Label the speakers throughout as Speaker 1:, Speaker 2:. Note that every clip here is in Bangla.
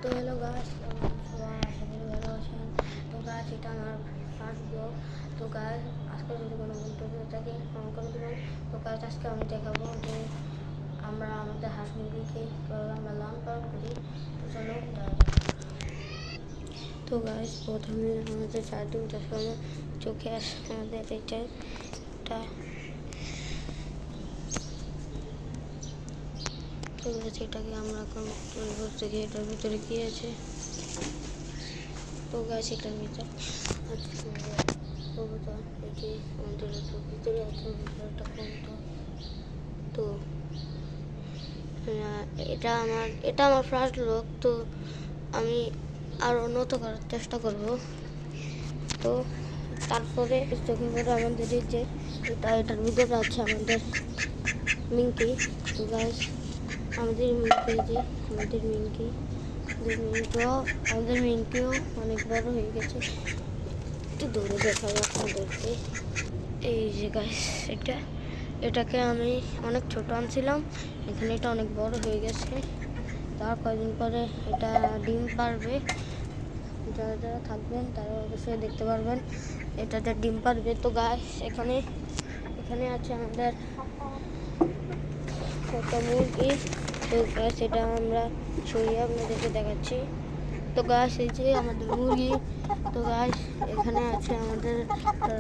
Speaker 1: তো হ্যালো গাছ, সবাই আশা করি ভালো আছেন। তো গাছ, এটা আমার ফার্স্ট ব্লগ। তো গাছ, আজকে যদি কোনো মন্তব্য থাকে ক্ষমা করে দেবেন। তো গাছ, আজকে আমি দেখাবো যে আমরা আমাদের হাঁস মুরগিকে কীভাবে আমরা লালন পালন করি। তো চলো দেখা যাক। তো গাছ, প্রথমে আমাদের চারদিকটা সময় চোখে আসে আমাদের এটা তো গাছ, এটাকে আমরা এখন তৈরি করতে গিয়ে এটার ভিতরে কী আছে। তো গাছ, এটার ভিতরে কবুতর, এটি আমাদের ভিতরে আছে একটা কবুতর। তো এটা আমার ফার্স্ট ব্লগ। তো আমি আরও উন্নত করার চেষ্টা করব। তো তারপরে চোখে পরে আমাদের এই যে এটার ভিতরে আছে আমাদের মিঙ্কি। তো গাছ, আমাদের মিঙ্কিও অনেক বড় হয়ে গেছে। একটু দূরে দেখা যাক আপনাদেরকে। এই যে গাছ, এটাকে আমি অনেক ছোট আনছিলাম, এখানে এটা অনেক বড় হয়ে গেছে। তার কয়েকদিন পরে এটা ডিম পারবে। যারা যারা থাকবেন তারা অবশ্যই দেখতে পারবেন এটাতে ডিম পারবে। তো গাছ, এখানে আছে আমাদের একটা মুরগি। তো গাছ, এটা আমরা সরিয়ে আপনাদেরকে দেখাচ্ছি। তো গাছ, এই যে আমাদের মুরগি। তো গাছ, এখানে আছে আমাদের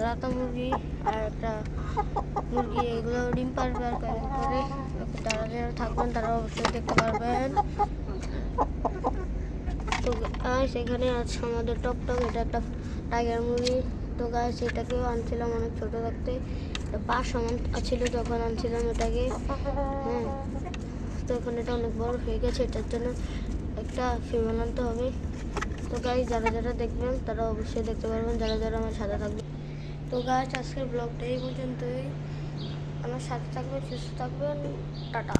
Speaker 1: রাতা মুরগি আর একটা মুরগি, এগুলো ডিম পারবে আর কয়েকদিন পরে। যারা যারা থাকবেন তারা অবশ্যই দেখতে পারবেন। তো গাছ, এখানে আছে আমাদের টকটক, এটা একটা টাইগার মুরগি। তো গাছ, এটাকেও আনছিলাম অনেক ছোটো থাকতে, 5 সমান ছিল যখন আনছিলাম এটাকে। হ্যাঁ, তো এখন এটা অনেক বড় হয়ে গেছে, এটার জন্য একটা ফিমেল আনতে হবে। তো গাছ, যারা যারা দেখবেন তারা অবশ্যই দেখতে পারবেন, যারা যারা আমার সাথে থাকবে। তো গাছ, আজকের ব্লগটা এই পর্যন্তই। আমার সাথে থাকবেন, সুস্থ থাকবেন, টাটা।